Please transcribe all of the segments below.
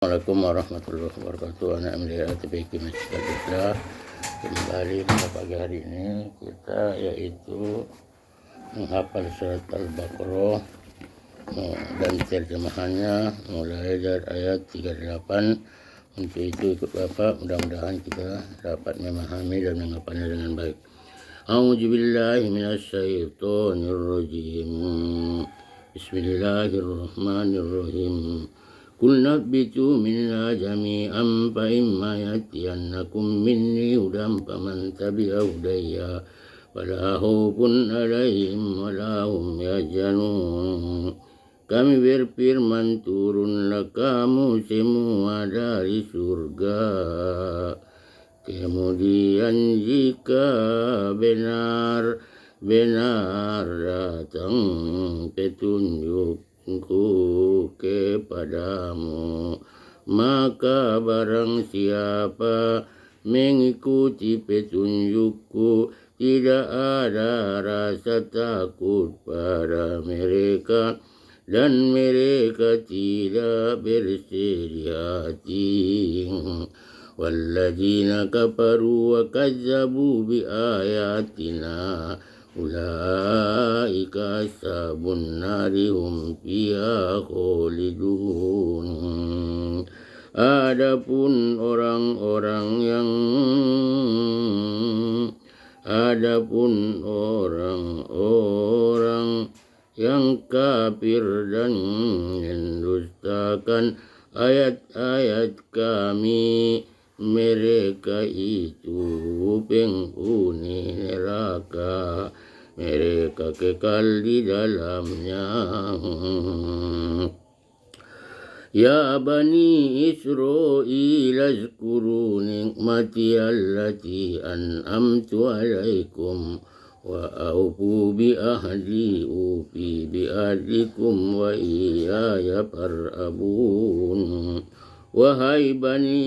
Assalamualaikum warahmatullahi wabarakatuh. Anak melihat TPQ Masjid Islam. Kembali pada pagi hari ini kita yaitu menghafal surat Al-Baqarah dan terjemahannya mulai dari ayat 38. Untuk itu ikut Bapak, mudah-mudahan kita dapat memahami dan menghafalnya dengan baik. A'udzubillahi minasyaitonirrajim. Bismillahirrahmanirrahim. Qul nabbitu minna jami'an fa imma yatiyannakum minni hudan faman tabi'a hudaya wala khaufun 'alaihim wala hum yahzanun. Kami berfirman, turunlah kamu semua dari surga. Kemudian jika benar-benar datang petunjukku kepadamu, maka barang siapa mengikuti petunjukku, tidak ada rasa takut pada mereka, dan mereka tidak bersedih hati. Walladzina kafaru wa kazzabu bi ayatina ulaika ashabun nari hum fiha khalidun. Adapun orang-orang yang kafir dan mendustakan ayat-ayat kami, mereka itu penghuni neraka, mereka kekal di dalamnya. Ya Bani Israil, azkuru nikmati allati an'amtu alaikum wa aufu bi ahdi ufi bi ahdikum wa iyaya farhabun. Wahai Bani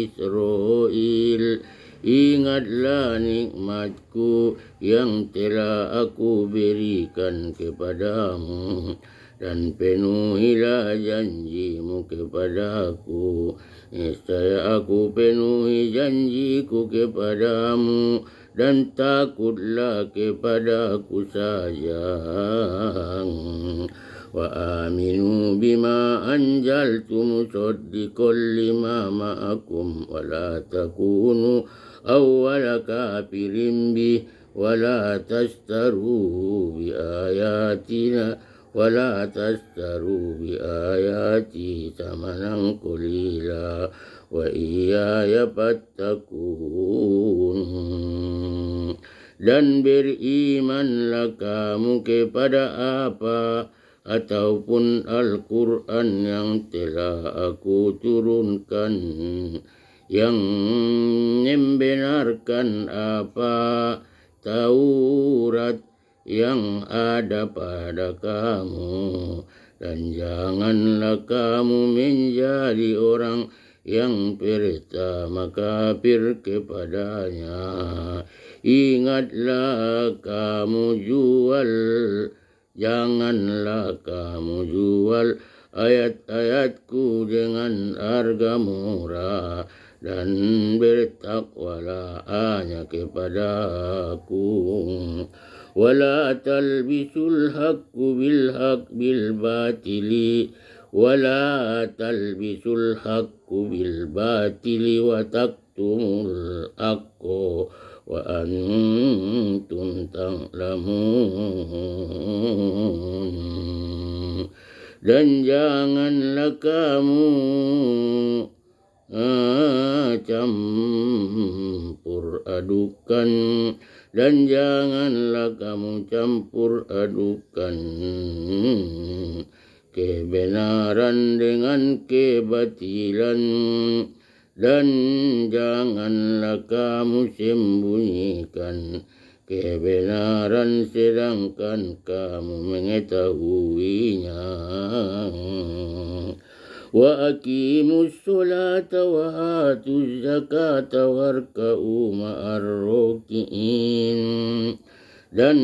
Israil, ingatlah nikmatku yang telah aku berikan kepadamu, dan penuhilah janjimu kepadaku. Niscaya aku penuhi janjiku kepadamu, dan takutlah kepadaku saja. Wa aminu bima anjaltu musaddiqan lima ma'akum wa la takunu awwala kafirin bi wa la tastaru bi ayati thamanan qalila wa iyaya fattaqun. Dan berimanlah kamu kepada apa ataupun Al-Quran yang telah aku turunkan, yang membenarkan apa Taurat yang ada pada kamu, dan janganlah kamu menjadi orang yang pertama kafir kepadanya. Janganlah kamu jual ayat-ayatku dengan harga murah, dan bertakwalah hanya kepadaku. Wala talbisul haqqu bil batili wa taktumul haqqa wa antum ta'lamun. Dan janganlah kamu campur adukan kebenaran dengan kebatilan, dan janganlah kamu sembunyikan kebenaran sedangkan kamu mengetahuinya. Wa aqimus sholata wa atuz zakata warka'u ma'ar raki'in. Dan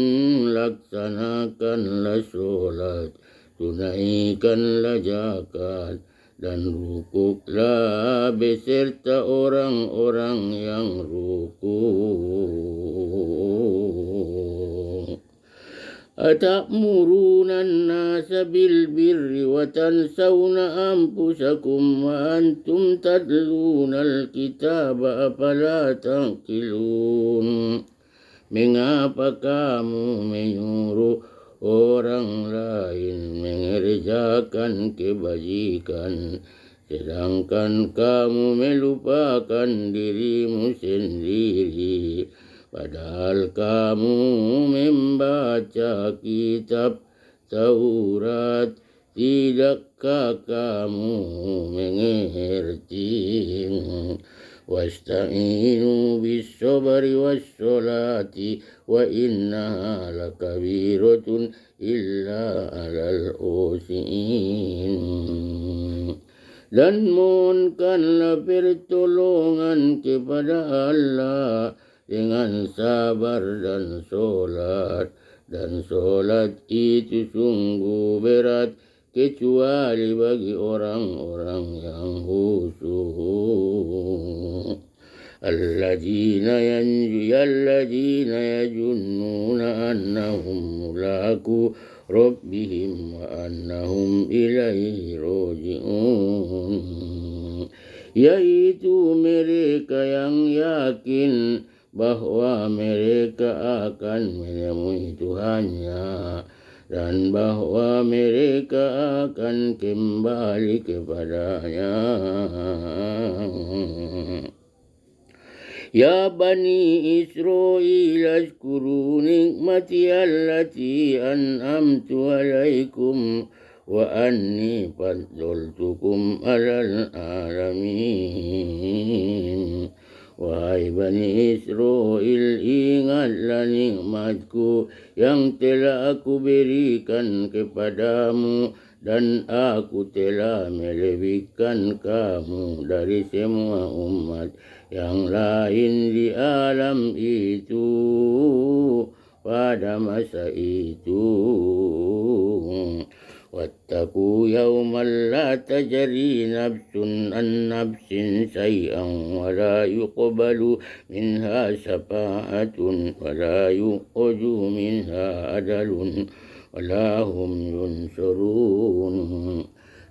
laksanakanlah sholat tunaikanlah zakat, dan rukuklah beserta orang-orang yang rukuk. Atamuruna an-nasa bil birri wa tansawna anfusakum wa antum tatluna al-kitaba afala taqilun. Mengapa kamu menyuruh orang lain mengerjakan kebajikan, sedangkan kamu melupakan dirimu sendiri? Padahal kamu membaca kitab Taurat, tidakkah kamu mengerti? Wasta'inu bis-sabri was-salati wa innaha lakabiratun illa 'alal khashi'in. Dan mohonkanlah pertolongan kepada Allah dengan sabar dan solat itu sungguh berat kecuali bagi orang-orang yang khusyuk. Alladzina yajunnuna annahum mulaku rabbihim wa annahum ilaihi raji'un. Yaitu mereka yang yakin bahwa mereka akan menemui Tuhannya, dan bahwa mereka akan kembali kepadanya. Ya Bani Israil, azkuru nikmati allati an'amtu alaikum wa anni faddaltukum alal alamin. Wahai Bani Israel, ingatlah nikmatku yang telah aku berikan kepadamu, dan aku telah melebihkan kamu dari semua umat yang lain di alam itu pada masa itu. Wattaqu yawman la tajri nafsun an nafsin shay'an wa la yuqbalu minha syafa'atun wa la yu'khadhu minha adalun wa la hum yunsurun.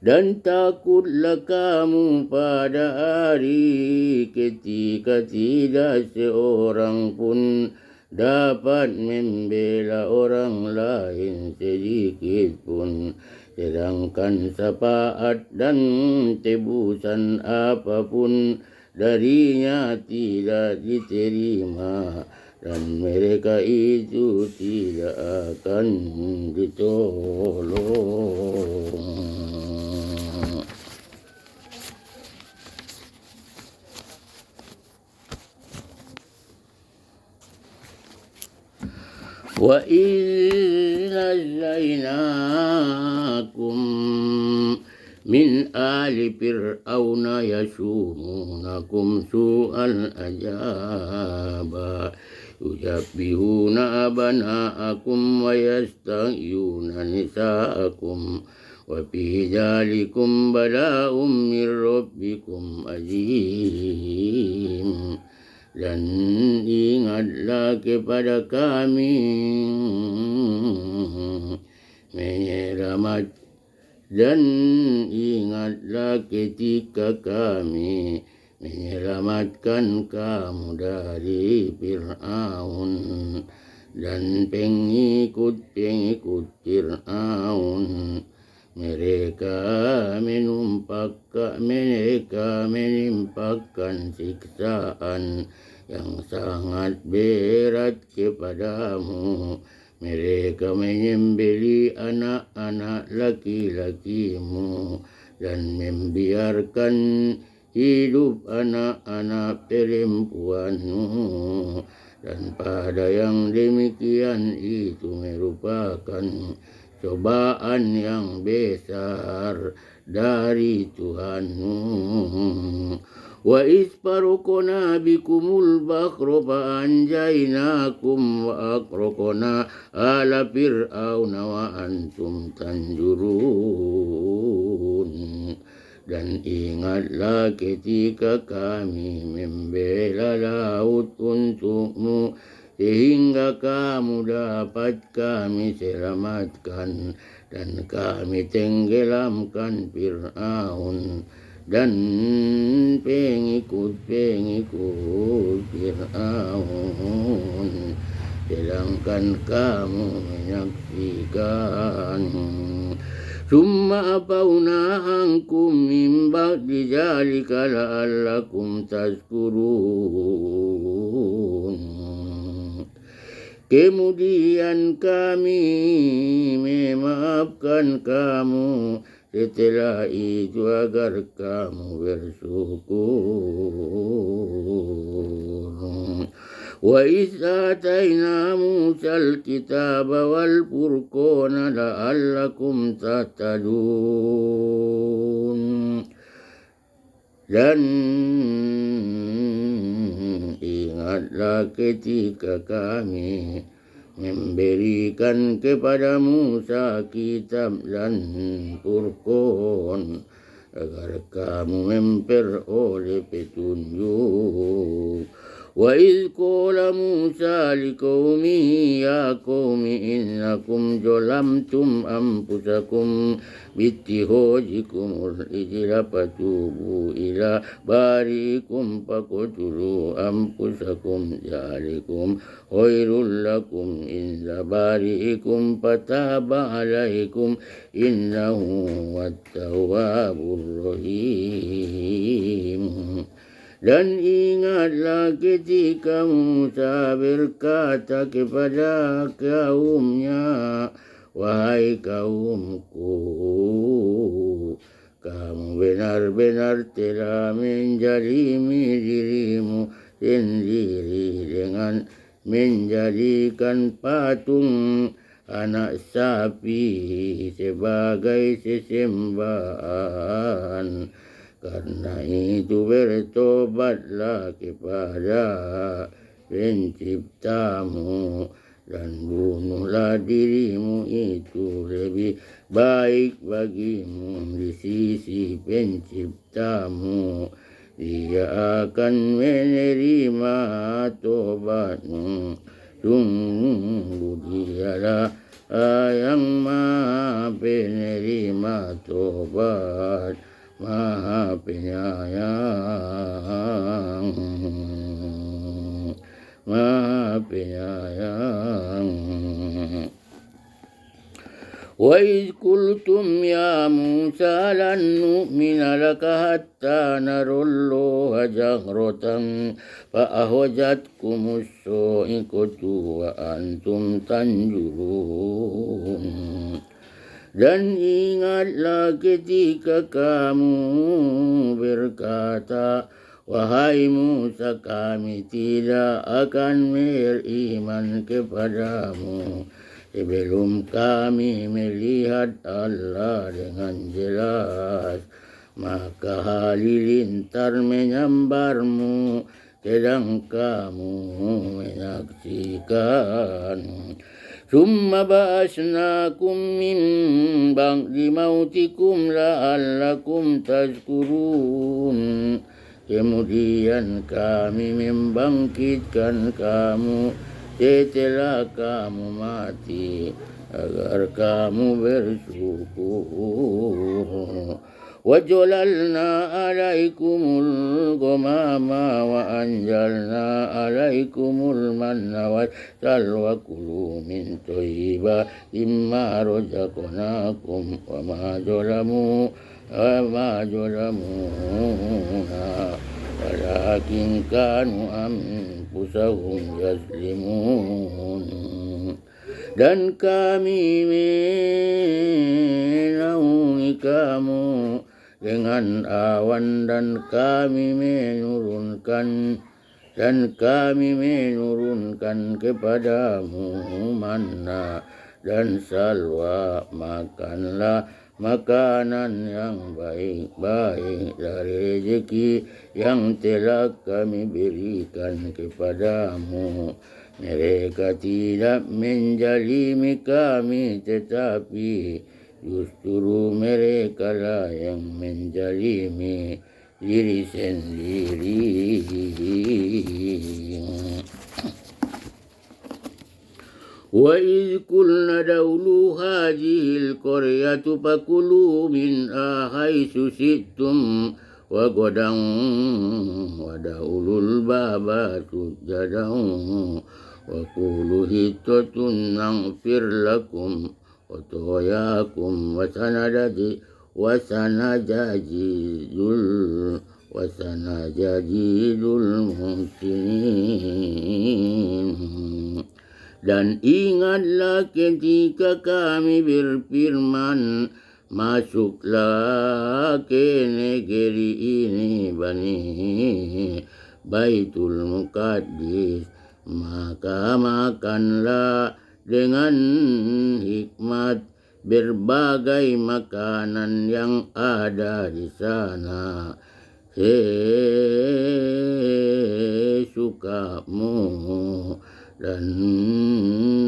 Dan takutlah kamu pada hari ketika tidak seorang pun dapat membela orang lain sedikit pun, sedangkan syafaat dan tebusan apapun darinya tidak diterima, dan mereka itu tidak akan ditolong. Wa idza najaynakum min ali fir'auna yasumunakum su'al ajaba yujabbihuna abana'akum wa yastahyuna nisa'akum wa fi dzalikum bala'um min rabbikum azim. Dan ingatlah kepada kami dan ingatlah ketika kami menyelamatkan kamu dari Fir'aun dan pengikut-pengikut Fir'aun. Mereka menimpakan siksaan yang sangat berat kepadamu. Mereka menyembelih anak-anak laki-lakimu dan membiarkan hidup anak-anak perempuanmu. Dan pada yang demikian itu merupakan cobaan yang besar dari Tuhanmu. Wa isfarukona bikumul bakro fa'anjainakum wa akrokona ala fir'auna wa antum tanjurun. Dan ingatlah ketika kami membela laut untukmu, sehingga kamu dapat kami selamatkan, dan kami tenggelamkan Fir'aun dan pengikut-pengikut Fir'aun, sedangkan kamu menyaksikan. Summa afauna ankum min ba'di dzalika la'allakum tazkurun. Kemudian kami memaafkan kamu setelah itu agar kamu bersyukur. Wa iz ataina Musal kitaba wal furqana la'allakum tahtadun. Dan ingatlah ketika kami memberikan kepada Musa kitab dan Furqan agar kamu memperoleh petunjuk. Wa iz qala Musa liqaumihi ya qaumi innakum zalamtum anfusakum bittikhadhikumul ijla fatubu ila barikum faqtulu anfusakum dzalikum khairul lakum inda barikum fataba alaikum innahu wat-tawwabur rahim. Dan ingatlah ketika Musa berkata kepada kaumnya, wahai kaumku, kamu benar-benar telah menjalimi dirimu sendiri dengan menjadikan patung anak sapi sebagai sesembahan. Karena itu bertobatlah kepada penciptamu dan bunuhlah dirimu, itu lebih baik bagimu di sisi penciptamu. Dia akan menerima tobatmu. Sungguh dialah yang maha penerima tobat, maha penyayang, maha penyayang. Wa iz qultum ya Musa lan nu'mina laka hatta narullaha jahratan fa ahwajatkumus sa'iqatu wa antum tanjurun. Dan ingatlah ketika kamu berkata, wahai Musa, kami tidak akan beriman kepadamu sebelum kami melihat Allah dengan jelas. Maka halilintar menyambarmu sedang kamu menyaksikan. Summa ba'asnakum min ba'di mautikum la'allakum tazkurun. Kemudian kami membangkitkan kamu setelah kamu mati agar kamu bersyukur. وَجَعَلْنَا عَلَيْكُمُ الْغَمَامَ وَأَنزَلْنَا عَلَيْكُمُ الْمَنَّ وَالسَّلْوَىٰ كُلُوا مِنْ طَيِّبَاتِ مَا رَزَقْنَاكُمْ وَمَا ظَلَمُونَا وَلَٰكِنْ كَانُوا أَنفُسَهُمْ يَظْلِمُونَ. Dan kami menaungi kamu dengan awan dan kami menurunkan kepadamu manna dan salwa. Makanlah makanan yang baik-baik dari rezeki yang telah kami berikan kepadamu. Mereka tidak menjalimi kami, tetapi justru mereka lah yang menjalimi diri sendiri. وإذ قلنا ادخلوا هذه القرية فكلوا منها حيث شئتم وغدا وادخلوا الباب سجدا وقولوا حطة نغفر لكم خطاياكم وسنزيد المحسنين. Dan ingatlah ketika kami berfirman, masuklah ke negeri ini, Bani Baitul Muqaddis, maka makanlah dengan hikmat berbagai makanan yang ada di sana, sesukamu, dan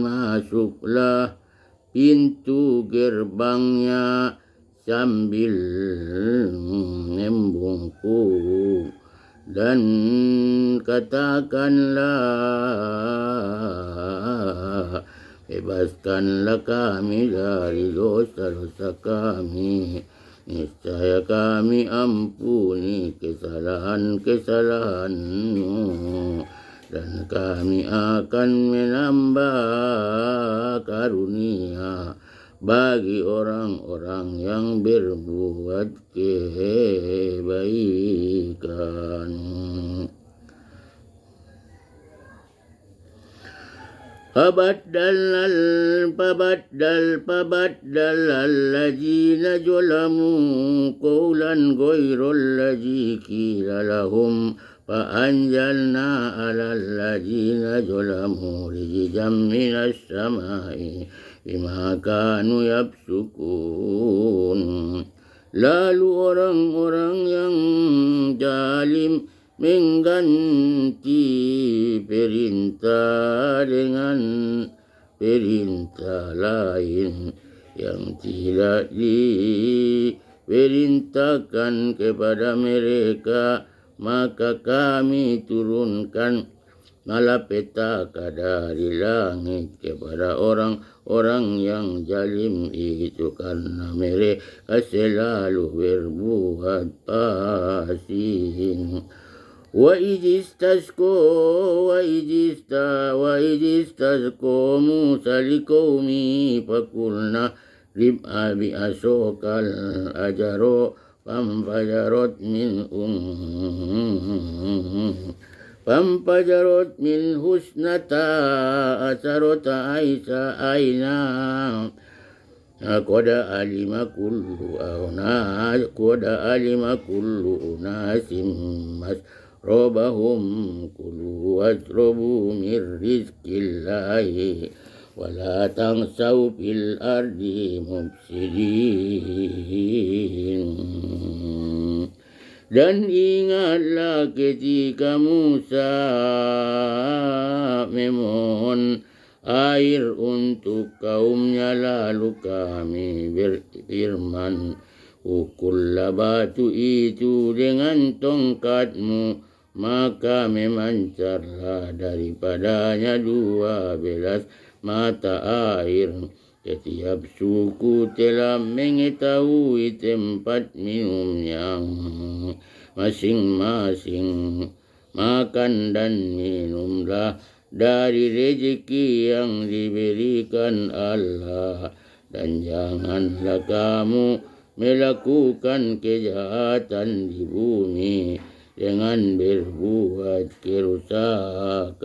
masuklah pintu gerbangnya sambil membungkuk, dan katakanlah, bebaskanlah kami dari dosa-dosa kami, niscaya kami ampuni kesalahan-kesalahanmu, dan kami akan menambah karunia bagi orang-orang yang berbuat kebaikan. فبدل الذين ظلموا قولا غير الذي قيل لهم فأنزلنا على الذين ظلموا رجزا من السماء bima kanu yafsukun. Lalu orang-orang yang zalim mengganti perintah dengan perintah lain yang tidak diperintahkan kepada mereka, maka kami turunkan malapetaka dari langit kepada orang-orang yang zalim itu, karena mereka selalu berbuat fasik. وإذ استسقى موسى لقومه فقلنا اضرب بعصاك الحجر فانفجرت منه اثنتا عشرة عينا قد علم كل أناس مشربهم كلوا واشربوا من رزق الله ولا تنسوا في الأرض مفسدين. Dan ingatlah ketika Musa memohon air untuk kaumnya, lalu kami berfirman, ukullah batu itu dengan tongkatmu, maka memancarlah daripadanya 12 mata air. Setiap suku telah mengetahui tempat minum yang masing-masing. Makan dan minumlah dari rezeki yang diberikan Allah, dan janganlah kamu melakukan kejahatan di bumi dengan berbuat kerusakan.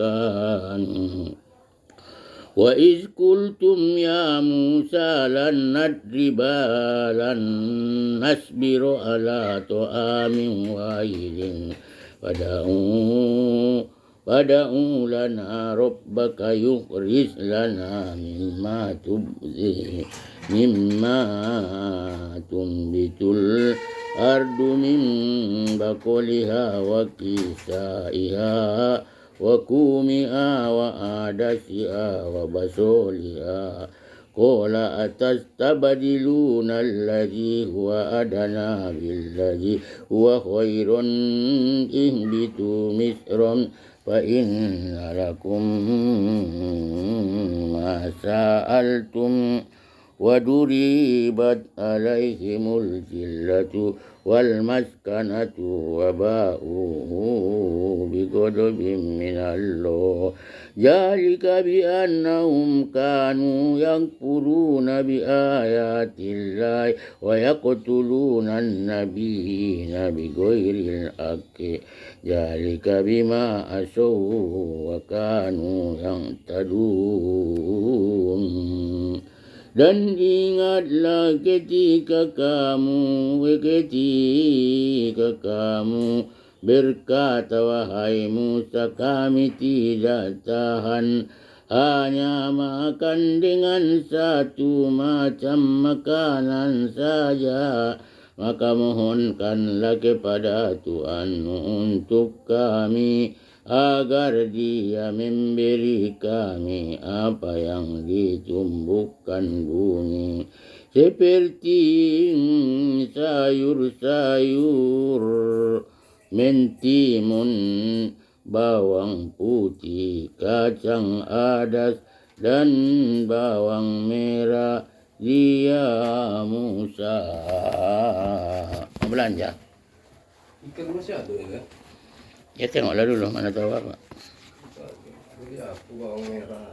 وَإِذْ قُلْتُمْ يَا مُوسَى لَن نَّصْبِرَ عَلَىٰ طَعَامٍ وَاحِدٍ Fad'u lana rabbaka yukhrij lana mimma tumbitul ardu min baqliha wa kisaiha wa kumiha wa adasiha wa basoliha. Qala atastabdiluna alladhi huwa adana billadhi huwa khairun ihbitu misran fa inna lakum ma sa'altum wa duribat alaihimul zillatu wal maskanatu wa ba'u bighadabin minallah. Zalika bi annahum kanu yakfuruna bi ayatillahi wa yaqtuluna an-nabiyina bi ghairil haqqi. Zalika bima asaw wa kanu ya'tadun. Dan ingatlah ketika kamu berkata, wahai Musa, kami tidak tahan hanya makan dengan satu macam makanan saja, maka mohonkanlah kepada Tuhanmu untuk kami agar Dia memberi kami apa yang ditumbuhkan bumi, seperti sayur-sayur, mentimun, bawang putih, kacang adas, dan bawang merah. Dia Musa belanja. Ikan masih ada ya? Ya tengoklah dulu, mana tahu apa. Jadi aku bawang merah.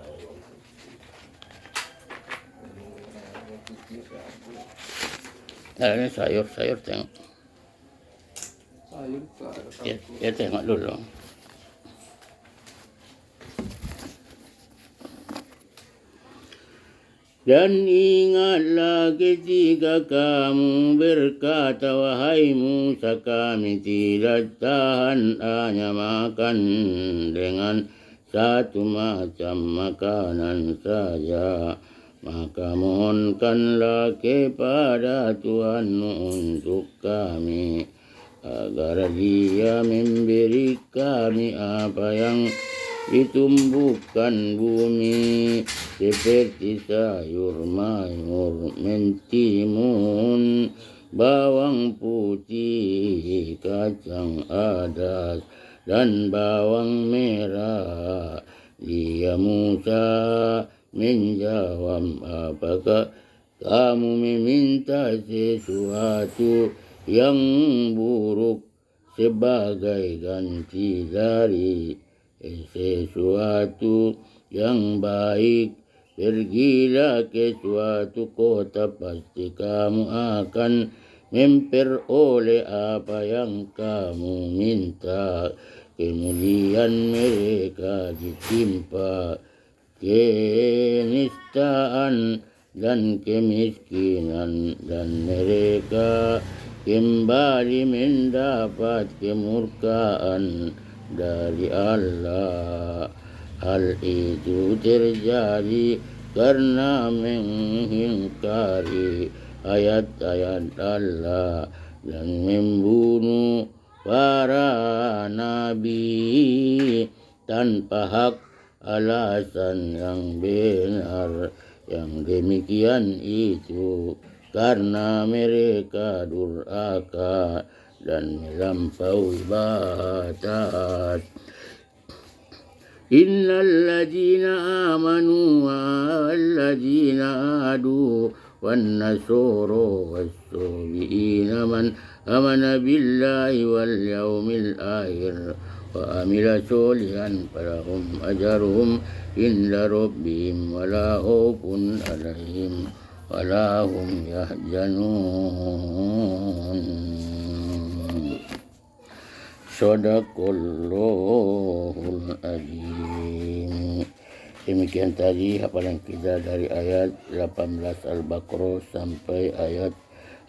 Nah, ini sayur tengok. Sayur tak ada. Ya tengok dulu. Dan ingatlah ketika kamu berkata, wahai Musa, kami tidak tahan hanya makan dengan satu macam makanan saja, maka mohonkanlah kepada Tuhanmu untuk kami agar Dia memberi kami apa yang ditumbuhkan bumi, seperti sayur mayur, mentimun, bawang putih, kacang adas, dan bawang merah. Dia Musa menjawab, apakah kamu meminta sesuatu yang buruk sebagai ganti dari sesuatu yang baik? Pergilah ke suatu kota, pasti kamu akan memperoleh apa yang kamu minta. Kemudian mereka ditimpa kenistaan dan kemiskinan, dan mereka kembali mendapat kemurkaan dari Allah. Hal itu terjadi karena mengingkari ayat-ayat Allah dan membunuh para nabi tanpa hak alasan yang benar. Yang demikian itu karena mereka durhaka dan melampaui batas. Innal ladzina amanu walladzina hadu wan nasara was-sabiina man amana billahi wal yaumil akhir wa amila sholihan falahum ajruhum inda rabbihim wala khaufun alaihim wala hum yahzanun. Shadaqallahul azim. Demikian tadi hafalan kita dari ayat 18 Al-Baqarah sampai ayat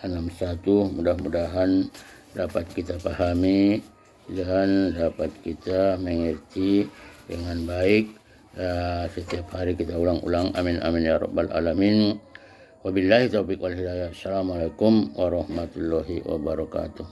61. Mudah-mudahan dapat kita pahami dan dapat kita mengerti dengan baik. Setiap hari kita ulang-ulang, amin amin ya rabbal alamin. Wabillahi taufiq wal hidayah. Assalamualaikum warahmatullahi wabarakatuh.